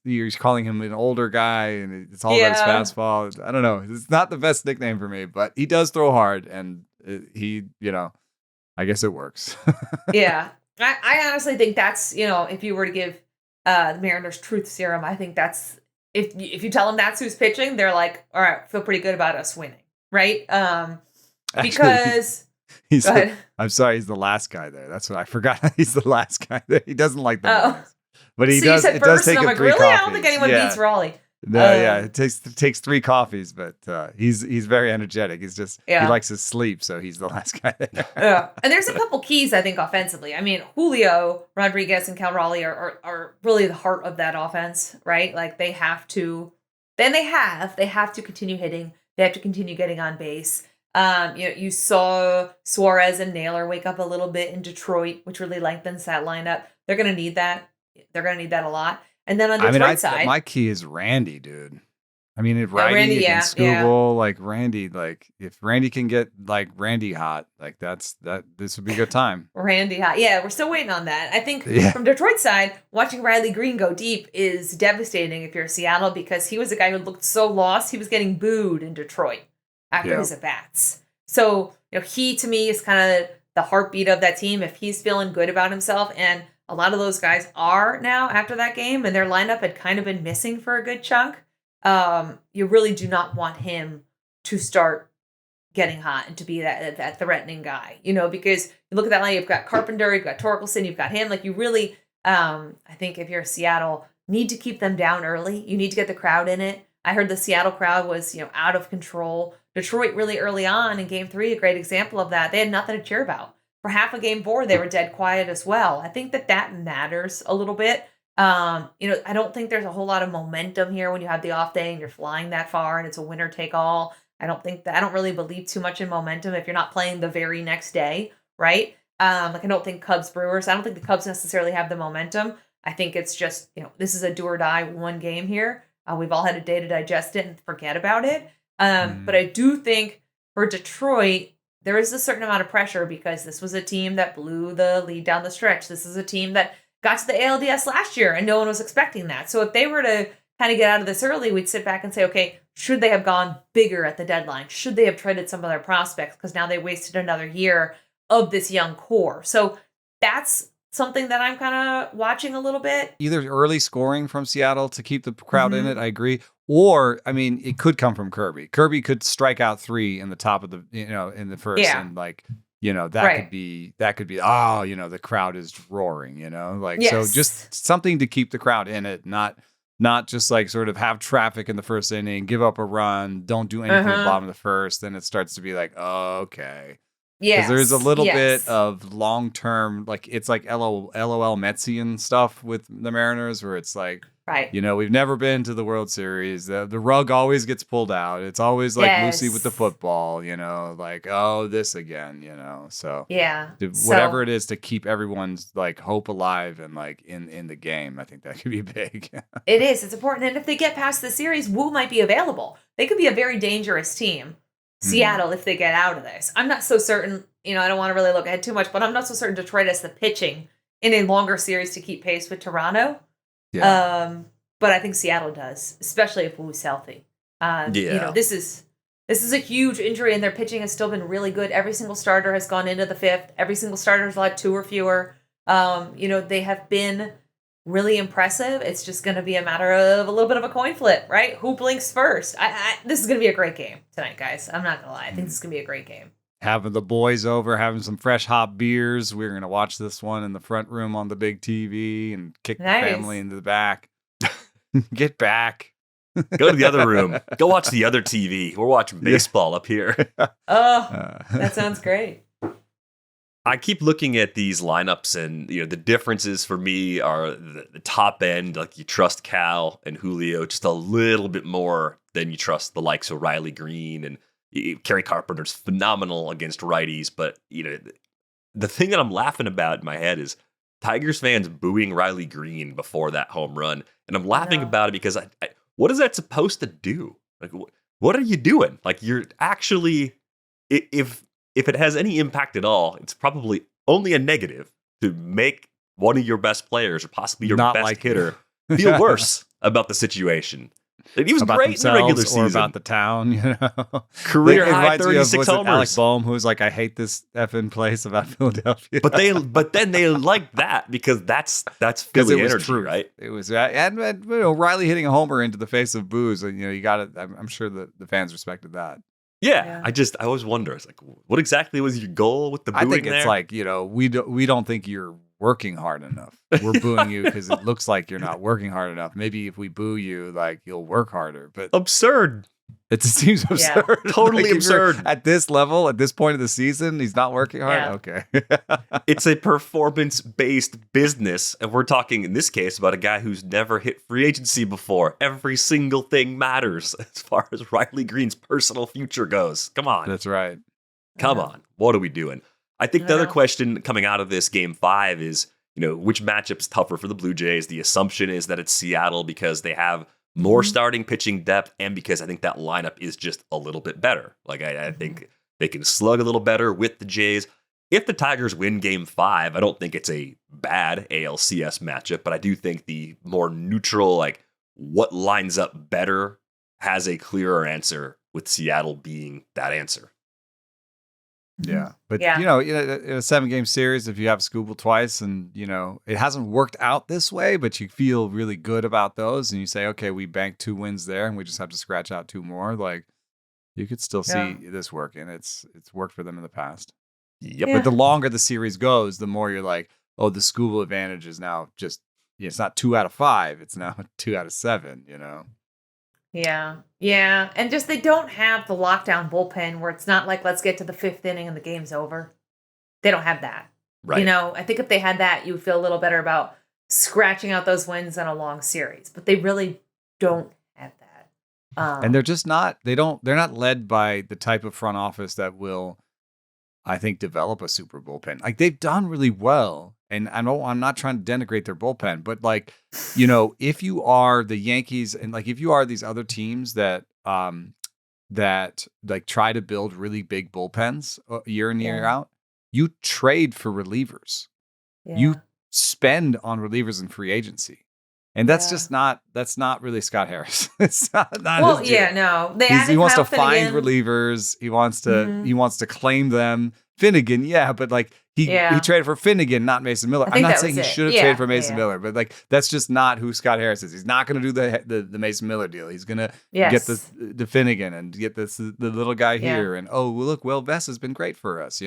you're calling him an older guy, and it's all about his fastball. I don't know, it's not the best nickname for me, but he does throw hard, and he I guess it works. Yeah. I honestly think that's, if you were to give the Mariners truth serum, I think that's, if you tell them that's who's pitching, they're like, all right, feel pretty good about us winning, right? Because I'm sorry, he's the last guy there. That's what I forgot. He's the last guy there. He doesn't like the Mariners. But he does. It does take him 3 coffees. Really? I don't think anyone beats Raleigh. No, it takes 3 coffees, but he's very energetic. He's just he likes his sleep, so he's the last guy there. And there's a couple keys I think offensively. I mean, Julio Rodriguez and Cal Raleigh are really the heart of that offense, right? Like they have to continue hitting. They have to continue getting on base. You saw Suarez and Naylor wake up a little bit in Detroit, which really lengthens that lineup. They're going to need that. They're going to need that a lot. And then on Detroit's side, my key is Randy, dude. I mean, if Randy against Skubal, like Randy, like if Randy can get like Randy hot, like this would be a good time. Randy hot. Yeah, we're still waiting on that. I think from Detroit's side, watching Riley Green go deep is devastating if you're Seattle because he was a guy who looked so lost. He was getting booed in Detroit after his at-bats. So, he to me is kind of the heartbeat of that team if he's feeling good about himself. And a lot of those guys are now after that game, and their lineup had kind of been missing for a good chunk. You really do not want him to start getting hot and to be that threatening guy, because you look at that line, you've got Carpenter, you've got Torkelson, you've got him. Like you really, I think if you're Seattle, need to keep them down early. You need to get the crowd in it. I heard the Seattle crowd was, out of control. Detroit really early on in Game 3, a great example of that. They had nothing to cheer about. For half of Game 4, they were dead quiet as well. I think that matters a little bit. I don't think there's a whole lot of momentum here when you have the off day and you're flying that far and it's a winner take all. I don't really believe too much in momentum if you're not playing the very next day, right? Like I don't think Cubs Brewers. I don't think the Cubs necessarily have the momentum. I think it's just, this is a do or die one game here. We've all had a day to digest it and forget about it. But I do think for Detroit, there is a certain amount of pressure because this was a team that blew the lead down the stretch. This is a team that got to the ALDS last year and no one was expecting that. So if they were to kind of get out of this early, we'd sit back and say, okay, should they have gone bigger at the deadline? Should they have traded some of their prospects? Because now they wasted another year of this young core. So that's something that I'm kind of watching a little bit. Either early scoring from Seattle to keep the crowd in it, I agree. Or, I mean, it could come from Kirby. Kirby could strike out 3 in the top of the, in the first. Yeah. And could be, the crowd is roaring, yes. So just something to keep the crowd in it, not just like sort of have traffic in the first inning, give up a run, don't do anything at the bottom of the first. Then it starts to be like, oh, okay. Yeah, there's a little bit of long-term, like it's like LOL Metsian stuff with the Mariners where it's like, right. We've never been to the World Series. The rug always gets pulled out. It's always like Lucy with the football, like, oh, this again, So yeah, whatever it is to keep everyone's like hope alive and like in the game, I think that could be big. It is. It's important. And if they get past the series, Wu might be available. They could be a very dangerous team. Seattle, if they get out of this. I'm not so certain, I don't want to really look ahead too much, but I'm not so certain Detroit has the pitching in a longer series to keep pace with Toronto. Yeah. But I think Seattle does, especially if Wu's healthy. This is a huge injury and their pitching has still been really good. Every single starter has gone into the 5th. Every single starter has had 2 or fewer. They have been really impressive. It's just going to be a matter of a little bit of a coin flip, right? Who blinks first? This is going to be a great game tonight, guys. I'm not going to lie. I think this is going to be a great game. Having the boys over, having some fresh hot beers. We're going to watch this one in the front room on the big TV and kick the family into the back. Get back. Go to the other room. Go watch the other TV. We're watching baseball up here. That sounds great. I keep looking at these lineups and, the differences for me are the top end, like you trust Cal and Julio just a little bit more than you trust the likes of Riley Green and Kerry Carpenter's phenomenal against righties. But, the thing that I'm laughing about in my head is Tigers fans booing Riley Green before that home run. And I'm laughing about it because what is that supposed to do? Like, what are you doing? Like you're actually, if it has any impact at all, it's probably only a negative to make one of your best players or possibly your best hitter feel worse about the situation. He was about great in the regular season. Or about the town, Career high 36 homers. Alec Boehm, who's like, I hate this effing place about Philadelphia. But then they like that because that's Philly energy, true. Right? It was, and Riley hitting a homer into the face of boos, and you got it. I'm sure the fans respected that. Yeah. I always wonder. It's like, what exactly was your goal with the booing? I think it's like, we don't think you're working hard enough. We're booing you because it looks like you're not working hard enough. Maybe if we boo you, like you'll work harder. But absurd. It seems absurd. Yeah. Totally absurd. At this level, at this point of the season, he's not working hard? Yeah. Okay. It's a performance-based business. And we're talking, in this case, about a guy who's never hit free agency before. Every single thing matters as far as Riley Green's personal future goes. Come on. That's right. Come on. What are we doing? I think the other question coming out of this game 5 is, which matchup's tougher for the Blue Jays? The assumption is that it's Seattle because they have more starting pitching depth and because I think that lineup is just a little bit better. Like I think they can slug a little better with the Jays. If the Tigers win game 5, I don't think it's a bad ALCS matchup, but I do think the more neutral, like what lines up better has a clearer answer with Seattle being that answer. Yeah. But, in a 7-game series, if you have Scooble twice and, it hasn't worked out this way, but you feel really good about those and you say, okay, we banked 2 wins there and we just have to scratch out 2 more. Like you could still see this working. It's worked for them in the past. Yep. But the longer the series goes, the more you're like, oh, the Scooble advantage is now just, it's not 2 out of 5. It's now 2 out of 7, Yeah. Yeah. And just they don't have the lockdown bullpen where it's not like, let's get to the 5th inning and the game's over. They don't have that. Right. I think if they had that, you would feel a little better about scratching out those wins in a long series. But they really don't have that. And they're just not. They're not led by the type of front office that will, I think, develop a super bullpen. Like they've done really well, and I know I'm not trying to denigrate their bullpen, but like, if you are the Yankees and like if you are these other teams that like try to build really big bullpens year in year out, you trade for relievers. Yeah. You spend on relievers in free agency. And that's just not really Scott Harris. It's not his deal. No. He wants to find relievers. He wants to claim them. Finnegan, but like he traded for Finnegan, not Mason Miller. I'm not saying he should have traded for Mason Miller, but like that's just not who Scott Harris is. He's not going to do the Mason Miller deal. He's going to get the Finnegan and get the little guy here. And look, Will Vest has been great for us.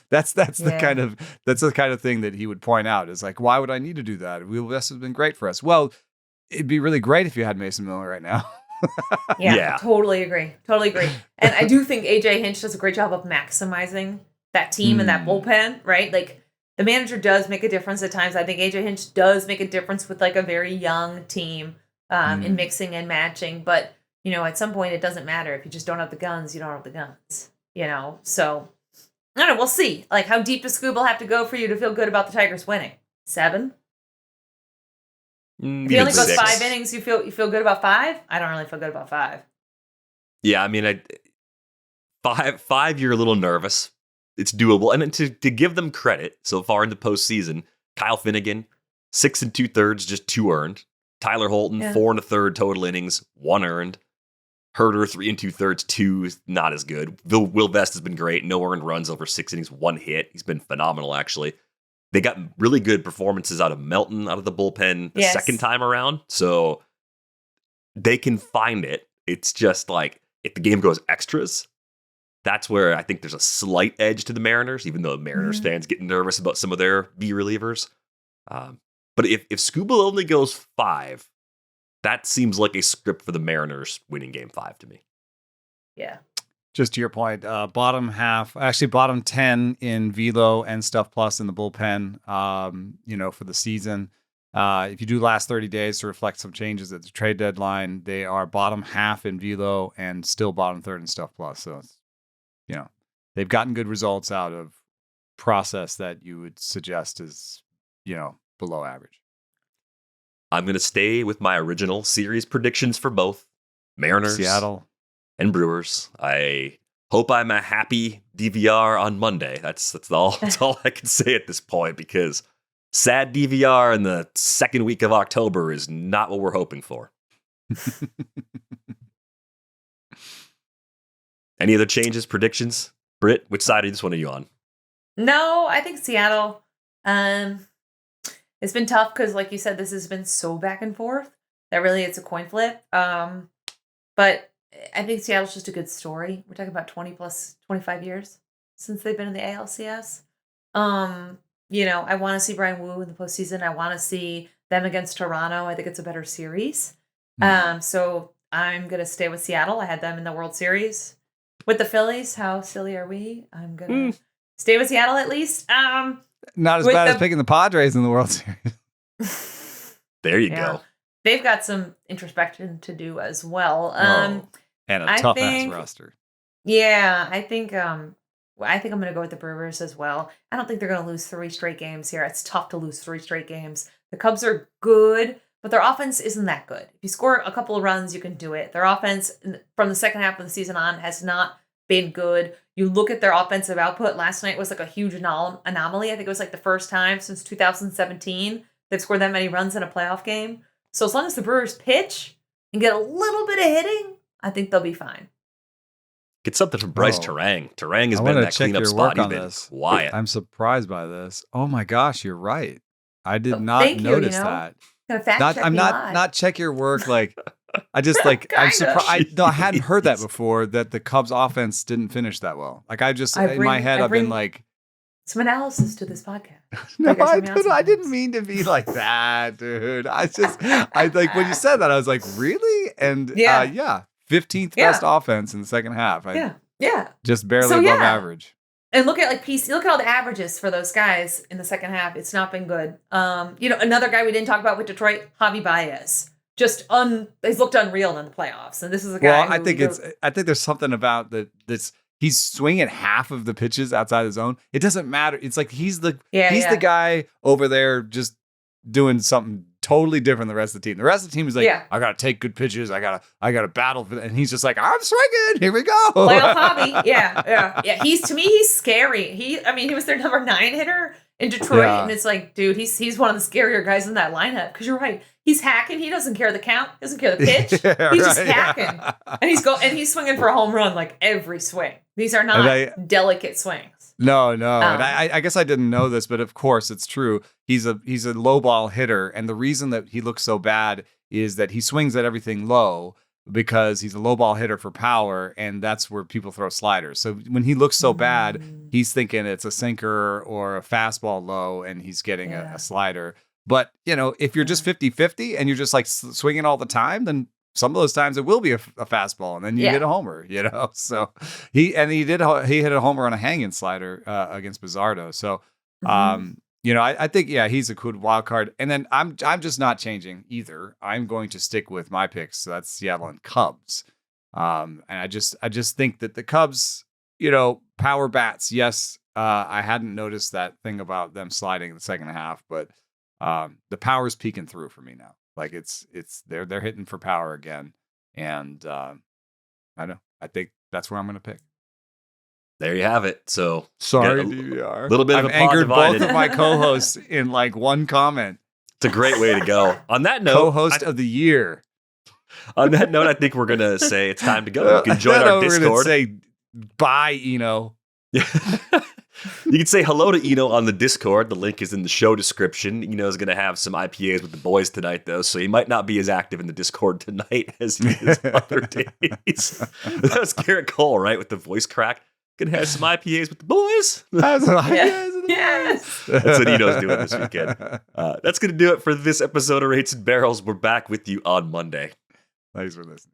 That's the kind of thing that he would point out. Is like, why would I need to do that? Will Vest has been great for us. Well, it'd be really great if you had Mason Miller right now. Totally agree. And I do think AJ Hinch does a great job of maximizing that team and that bullpen, right? Like the manager does make a difference at times. I think AJ Hinch does make a difference with like a very young team in mixing and matching. But, at some point it doesn't matter. If you just don't have the guns, you don't have the guns, So, I don't know. We'll see. Like how deep does Scooble have to go for you to feel good about the Tigers winning? 7? If he only goes 5 innings, you feel good about 5? I don't really feel good about 5. Yeah, I mean, 5 you're a little nervous. It's doable. And to give them credit, so far in the postseason, Kyle Finnegan, 6 2/3, just 2 earned. Tyler Holton, 4 1/3 total innings, 1 earned. Herder, 3 2/3, 2 not as good. Will Vest has been great. No earned runs over 6 innings, 1 hit. He's been phenomenal, actually. They got really good performances out of Melton, out of the bullpen the second time around. So they can find it. It's just like if the game goes extras, that's where I think there's a slight edge to the Mariners, even though Mariners fans get nervous about some of their B relievers. But if Scooble only goes 5, that seems like a script for the Mariners winning game 5 to me. Yeah. Just to your point, bottom 10 in velo and Stuff Plus in the bullpen, for the season. If you do last 30 days to reflect some changes at the trade deadline, they are bottom half in velo and still bottom third in Stuff Plus. So it's, they've gotten good results out of process that you would suggest is, below average. I'm going to stay with my original series predictions for both Mariners, Seattle, and Brewers. I hope I'm a happy DVR on Monday. That's all I can say at this point, because sad DVR in the second week of October is not what we're hoping for. Any other changes, predictions? Britt, which side of this one are you on? No, I think Seattle. It's been tough because, like you said, this has been so back and forth that really it's a coin flip. But I think Seattle's just a good story. We're talking about 25 years since they've been in the ALCS. I want to see Brian Wu in the postseason. I want to see them against Toronto. I think it's a better series. So I'm going to stay with Seattle. I had them in the World Series. With the Phillies, how silly are we? I'm going to stay with Seattle at least. Not as bad as picking the Padres in the World Series. There you go. They've got some introspection to do as well. And a tough-ass roster. Yeah, I think I'm going to go with the Brewers as well. I don't think they're going to lose 3 straight games here. It's tough to lose 3 straight games. The Cubs are good, but their offense isn't that good. If you score a couple of runs, you can do it. Their offense from the second half of the season on has not been good. You look at their offensive output. Last night was like a huge anomaly. I think it was like the first time since 2017 they've scored that many runs in a playoff game. So as long as the Brewers pitch and get a little bit of hitting, I think they'll be fine. Get something from Bryce Terang. Terang has been that cleanup spot. He's been quiet. I'm surprised by this. Oh my gosh, you're right. I did not notice that. I'm not check your work. Like I just like I'm surprised. I hadn't heard that before. That the Cubs offense didn't finich that well. Like in my head, I've been like some analysis to this podcast. No, I didn't mean to be like that, dude. I like when you said that, I was like, really? And 15th best offense in the second half. Just barely above average. And look at look at all the averages for those guys in the second half. It's not been good. Another guy we didn't talk about with Detroit, Javi Baez. he's looked unreal in the playoffs. And this is a guy. Well, I think there's something about this. He's swinging half of the pitches outside the zone. It doesn't matter. It's like he's the guy over there just doing something totally different than the rest of the team. The rest of the team is like, I gotta take good pitches. I gotta battle for that. And he's just like, I'm swinging. Here we go. Playoff hobby. Yeah. He's scary. He was their number 9 hitter in Detroit, and it's like, dude, he's one of the scarier guys in that lineup. Because you're right, he's hacking. He doesn't care the count. He doesn't care the pitch. He's just hacking, and he's swinging for a home run like every swing. These are not delicate swings. No. And I guess I didn't know this, but of course it's true. He's a low ball hitter. And the reason that he looks so bad is that he swings at everything low because he's a low ball hitter for power. And that's where people throw sliders. So when he looks so bad, he's thinking it's a sinker or a fastball low and he's getting a slider. But, if you're just 50-50 and you're just like swinging all the time, then some of those times it will be a fastball, and then you get a homer, So he hit a homer on a hanging slider against Bizzardo. So I think he's a good wild card. And then I'm just not changing either. I'm going to stick with my picks. So that's Seattle and Cubs. And I just think that the Cubs, power bats. Yes, I hadn't noticed that thing about them sliding in the second half, but the power's peeking through for me now. Like they're hitting for power again, and I know. I think that's where I'm going to pick. There you have it. So sorry, DVR. A little bit I've of a angered divided. both of my co-hosts in like one comment. It's a great way to go. On that note, co-host of the year. On that note, I think we're going to say it's time to go. You can join our Discord. We're going to say bye, Eno. You can say hello to Eno on the Discord. The link is in the show description. Eno's going to have some IPAs with the boys tonight, though, so he might not be as active in the Discord tonight as he is other days. That was Garrett Cole, right, with the voice crack. Going to have some IPAs with the boys. Yes. That's what Eno's doing this weekend. That's going to do it for this episode of Rates and Barrels. We're back with you on Monday. Thanks for listening.